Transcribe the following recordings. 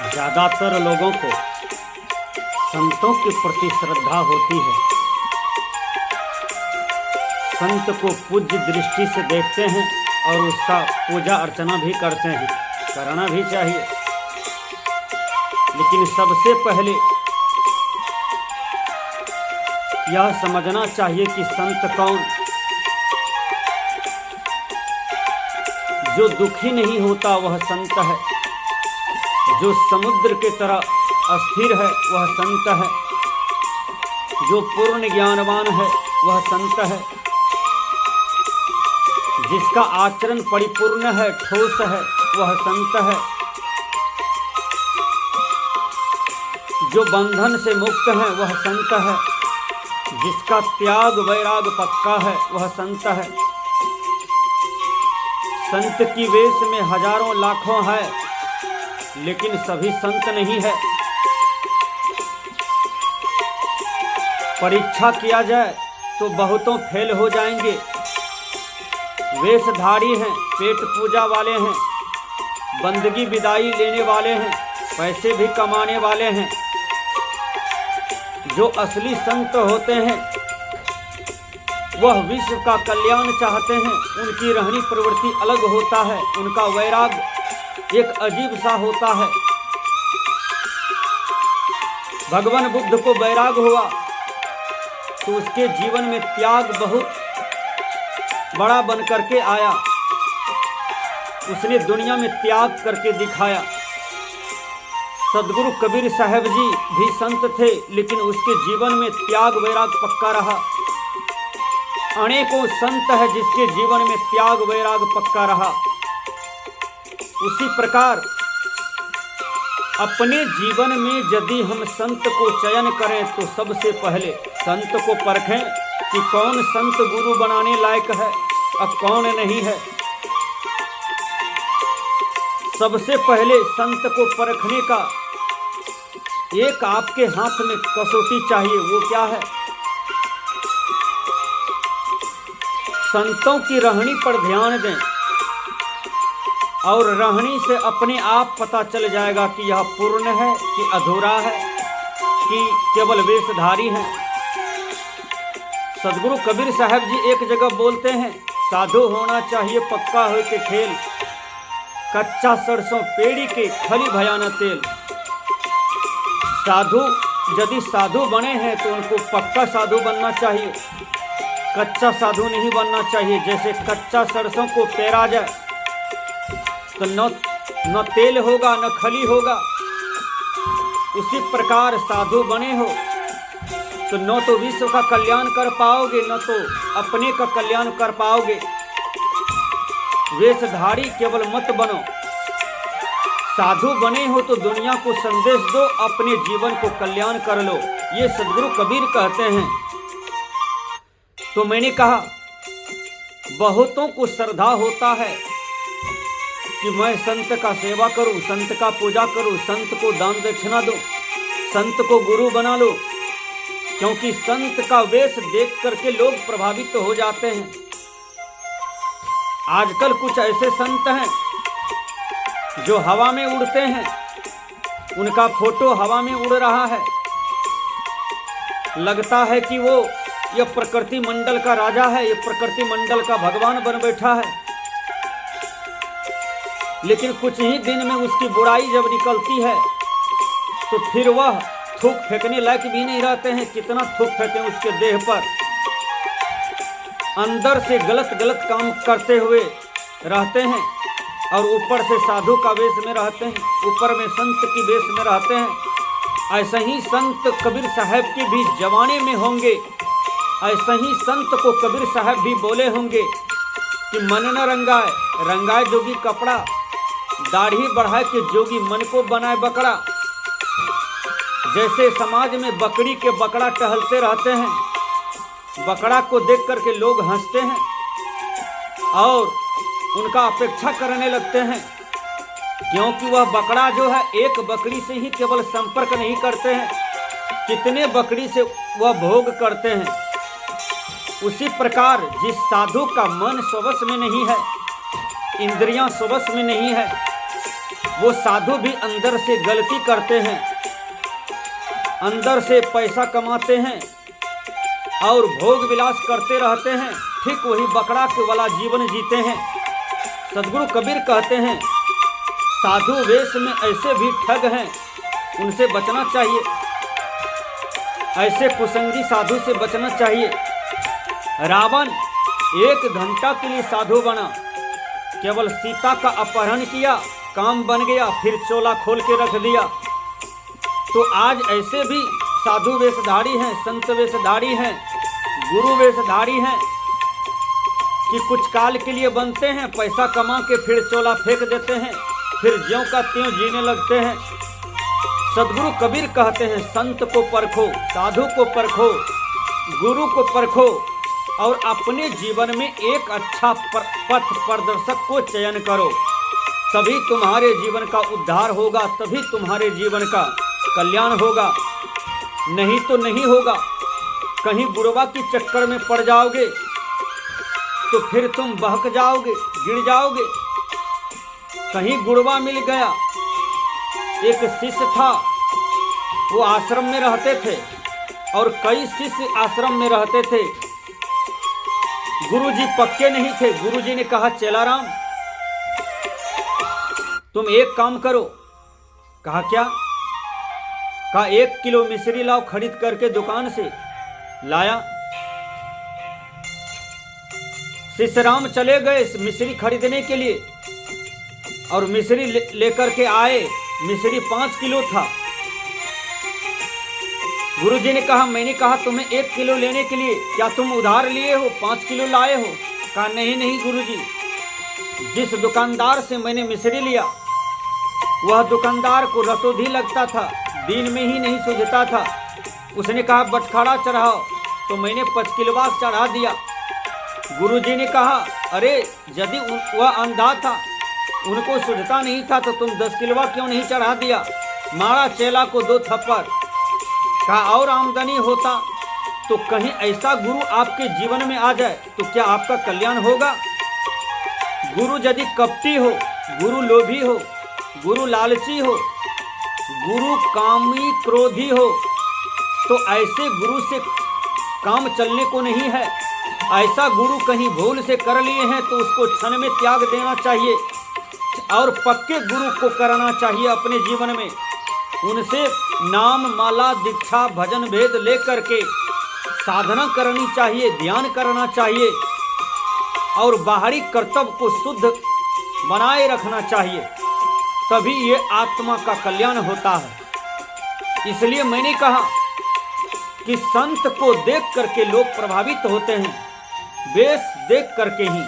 ज़्यादातर लोगों को संतों के प्रति श्रद्धा होती है। संत को पूज्य दृष्टि से देखते हैं और उसका पूजा अर्चना भी करते हैं, करना भी चाहिए। लेकिन सबसे पहले यह समझना चाहिए कि संत कौन। जो दुखी नहीं होता वह संत है, जो समुद्र के तरह अस्थिर है वह संत है, जो पूर्ण ज्ञानवान है वह संत है, जिसका आचरण परिपूर्ण है, ठोस है, वह संत है, जो बंधन से मुक्त है वह संत है, जिसका त्याग वैराग पक्का है वह संत है। संत की वेश में हजारों लाखों है, लेकिन सभी संत नहीं है। परीक्षा किया जाए तो बहुतों फेल हो जाएंगे। वेशधारी हैं, पेट पूजा वाले हैं, बंदगी विदाई लेने वाले हैं, पैसे भी कमाने वाले हैं। जो असली संत होते हैं वह विश्व का कल्याण चाहते हैं। उनकी रहनी प्रवृत्ति अलग होता है, उनका वैराग एक अजीब सा होता है। भगवान बुद्ध को वैराग हुआ तो उसके जीवन में त्याग बहुत बड़ा बन करके आया। उसने दुनिया में त्याग करके दिखाया। सदगुरु कबीर साहब जी भी संत थे, लेकिन उसके जीवन में त्याग वैराग पक्का रहा। अनेकों संत है जिसके जीवन में त्याग वैराग पक्का रहा। उसी प्रकार अपने जीवन में यदि हम संत को चयन करें तो सबसे पहले संत को परखें कि कौन संत गुरु बनाने लायक है और कौन नहीं है। सबसे पहले संत को परखने का एक आपके हाथ में कसौटी चाहिए। वो क्या है? संतों की रहनी पर ध्यान दें और रहनी से अपने आप पता चल जाएगा कि यह पूर्ण है कि अधूरा है कि केवल वेशधारी है। सदगुरु कबीर साहब जी एक जगह बोलते हैं, साधु होना चाहिए पक्का हो के खेल, कच्चा सरसों पेड़ी के खली भयाना तेल। साधु यदि साधु बने हैं तो उनको पक्का साधु बनना चाहिए, कच्चा साधु नहीं बनना चाहिए। जैसे कच्चा सरसों को पेरा जाए तो न तेल होगा न खली होगा, उसी प्रकार साधु बने हो तो न तो विश्व का कल्याण कर पाओगे न तो अपने का कल्याण कर पाओगे। वेशधारी केवल मत बनो। साधु बने हो तो दुनिया को संदेश दो, अपने जीवन को कल्याण कर लो। ये सदगुरु कबीर कहते हैं। तो मैंने कहा बहुतों को श्रद्धा होता है कि मैं संत का सेवा करूं, संत का पूजा करूं, संत को दान दक्षिणा दूं, संत को गुरु बना लो, क्योंकि संत का वेश देख करके लोग प्रभावित हो जाते हैं। आजकल कुछ ऐसे संत हैं जो हवा में उड़ते हैं, उनका फोटो हवा में उड़ रहा है, लगता है कि वो यह प्रकृति मंडल का राजा है, यह प्रकृति मंडल का भगवान बन बैठा है। लेकिन कुछ ही दिन में उसकी बुराई जब निकलती है तो फिर वह थूक फेंकने लायक भी नहीं रहते हैं। कितना थूक फेंकें उसके देह पर। अंदर से गलत गलत काम करते हुए रहते हैं और ऊपर से साधु का वेश में रहते हैं, ऊपर में संत की वेश में रहते हैं। ऐसा ही संत कबीर साहब के भी जमाने में होंगे। ऐसा ही संत को कबीर साहब भी बोले होंगे कि मन न रंगाए, रंगाए जोगी कपड़ा, दाढ़ी बढ़ाए के जोगी मन को बनाए बकरा। जैसे समाज में बकरी के बकरा टहलते रहते हैं, बकरा को देख करके लोग हंसते हैं और उनका अपेक्षा करने लगते हैं, क्योंकि वह बकरा जो है एक बकरी से ही केवल संपर्क नहीं करते हैं, कितने बकरी से वह भोग करते हैं। उसी प्रकार जिस साधु का मन स्ववश में नहीं है, इंद्रियां स्ववश में नहीं है, वो साधु भी अंदर से गलती करते हैं, अंदर से पैसा कमाते हैं और भोग विलास करते रहते हैं, ठीक वही बकरा के वाला जीवन जीते हैं। सदगुरु कबीर कहते हैं साधु वेश में ऐसे भी ठग हैं, उनसे बचना चाहिए, ऐसे कुसंगी साधु से बचना चाहिए। रावण 1 घंटा के लिए साधु बना, केवल सीता का अपहरण किया, काम बन गया, फिर चोला खोल के रख दिया। तो आज ऐसे भी साधु वेशधारी हैं, संत वेशधारी हैं, गुरु वेशधारी हैं कि कुछ काल के लिए बनते हैं, पैसा कमा के फिर चोला फेंक देते हैं, फिर ज्यों का त्यों जीने लगते हैं। सदगुरु कबीर कहते हैं संत को परखो, साधु को परखो, गुरु को परखो और अपने जीवन में एक अच्छा पथ प्रदर्शक को चयन करो, तभी तुम्हारे जीवन का उद्धार होगा, तभी तुम्हारे जीवन का कल्याण होगा, नहीं तो नहीं होगा। कहीं बुढ़वा की चक्कर में पड़ जाओगे तो फिर तुम बहक जाओगे, गिर जाओगे। कहीं गुड़वा मिल गया, एक शिष्य था, वो आश्रम में रहते थे और कई शिष्य आश्रम में रहते थे। गुरुजी पक्के नहीं थे। गुरुजी ने कहा चेलाराम तुम एक काम करो। कहा क्या? कहा 1 किलो मिश्री लाओ, खरीद करके दुकान से लाया। शिष्य राम चले गए मिश्री खरीदने के लिए और मिश्री लेकर के आए। मिश्री 5 किलो था। गुरुजी ने कहा मैंने कहा तुम्हें 1 किलो लेने के लिए, क्या तुम उधार लिए हो? 5 किलो लाए हो? कहा नहीं नहीं गुरुजी, जिस दुकानदार से मैंने मिश्री लिया वह दुकानदार को रतोधी लगता था, दिन में ही नहीं सूझता था। उसने कहा बटखारा चढ़ाओ, तो मैंने 5 किलो चढ़ा दिया। गुरुजी ने कहा अरे यदि वह अंधा था, उनको सूझता नहीं था, तो तुम 10 किलो क्यों नहीं चढ़ा दिया? मारा चेला को 2 थप्पड़। कहा और आमदनी होता तो कहीं ऐसा गुरु आपके जीवन में आ जाए तो क्या आपका कल्याण होगा? गुरु यदि कपटी हो, गुरु लोभी हो, गुरु लालची हो, गुरु कामी क्रोधी हो, तो ऐसे गुरु से काम चलने को नहीं है। ऐसा गुरु कहीं भूल से कर लिए हैं तो उसको क्षण में त्याग देना चाहिए और पक्के गुरु को करना चाहिए अपने जीवन में। उनसे नाम माला दीक्षा भजन भेद लेकर के साधना करनी चाहिए, ध्यान करना चाहिए और बाहरी कर्तव्य को शुद्ध बनाए रखना चाहिए, तभी ये आत्मा का कल्याण होता है। इसलिए मैंने कहा कि संत को देख करके लोग प्रभावित होते हैं, वेश देख करके ही,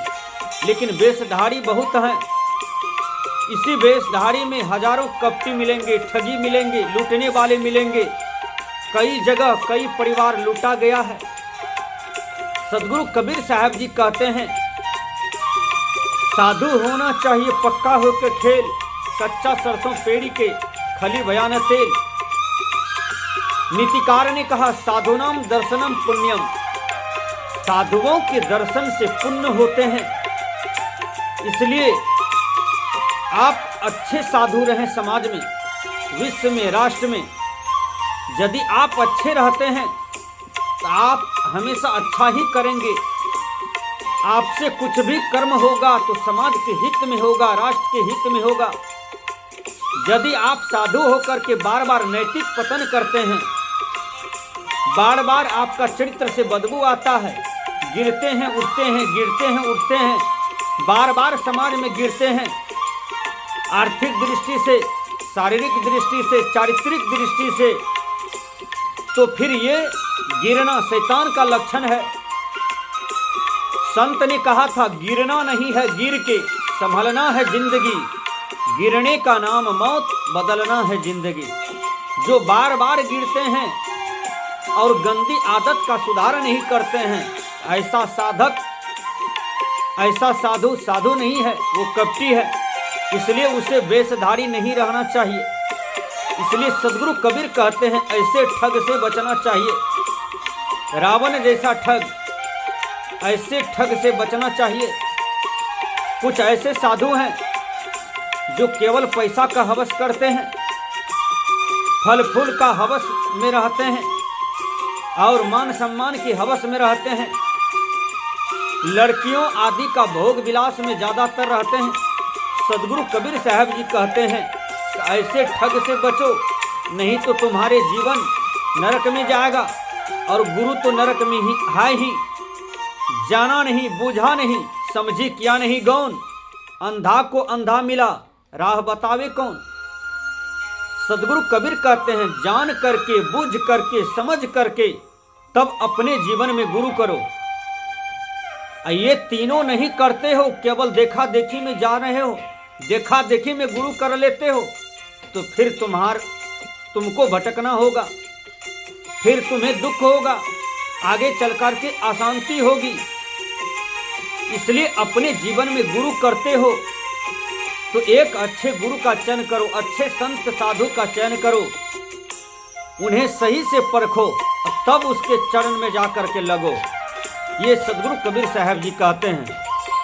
लेकिन वेशधारी बहुत हैं। इसी वेशधारी में हजारों कपटी मिलेंगे, ठगी मिलेंगे, लूटने वाले मिलेंगे। कई जगह कई परिवार लूटा गया है। सदगुरु कबीर साहब जी कहते हैं साधु होना चाहिए पक्का होकर खेल, कच्चा सरसों पेड़ी के खली बयान तेल। नीतिकार ने कहा साधुनाम दर्शनम पुण्यम, साधुओं के दर्शन से पुण्य होते हैं। इसलिए आप अच्छे साधु रहें समाज में, विश्व में, राष्ट्र में। यदि आप अच्छे रहते हैं तो आप हमेशा अच्छा ही करेंगे। आपसे कुछ भी कर्म होगा तो समाज के हित में होगा, राष्ट्र के हित में होगा। यदि आप साधु होकर के बार बार नैतिक पतन करते हैं, बार बार आपका चरित्र से बदबू आता है, गिरते हैं उठते हैं, गिरते हैं उठते हैं, बार बार समाज में गिरते हैं, आर्थिक दृष्टि से, शारीरिक दृष्टि से, चारित्रिक दृष्टि से, तो फिर ये गिरना शैतान का लक्षण है। संत ने कहा था गिरना नहीं है गिर के संभलना है जिंदगी, गिरने का नाम मौत, बदलना है जिंदगी। जो बार बार गिरते हैं और गंदी आदत का सुधार नहीं करते हैं, ऐसा साधक, ऐसा साधु साधु नहीं है, वो कपटी है। इसलिए उसे वेशधारी नहीं रहना चाहिए। इसलिए सदगुरु कबीर कहते हैं ऐसे ठग से बचना चाहिए। रावण जैसा ठग, ऐसे ठग से बचना चाहिए। कुछ ऐसे साधु हैं जो केवल पैसा का हवस करते हैं, फल फूल का हवस में रहते हैं और मान सम्मान की हवस में रहते हैं, लड़कियों आदि का भोग विलास में ज़्यादातर रहते हैं। सदगुरु कबीर साहब जी कहते हैं कि ऐसे ठग से बचो, नहीं तो तुम्हारे जीवन नरक में जाएगा। और गुरु तो नरक में ही है ही। जाना नहीं, बूझा नहीं, समझी किया नहीं गौन, अंधा को अंधा मिला, राह बतावे कौन। सदगुरु कबीर कहते हैं जान करके, बूझ करके, समझ करके तब अपने जीवन में गुरु करो। ये तीनों नहीं करते हो, केवल देखा देखी में जा रहे हो, देखा देखी में गुरु कर लेते हो, तो फिर तुमको भटकना होगा, फिर तुम्हें दुख होगा, आगे चल कर के अशांति होगी। इसलिए अपने जीवन में गुरु करते हो तो एक अच्छे गुरु का चयन करो, अच्छे संत साधु का चयन करो, उन्हें सही से परखो, तब उसके चरण में जा कर के लगो। ये सदगुरु कबीर साहब जी कहते हैं।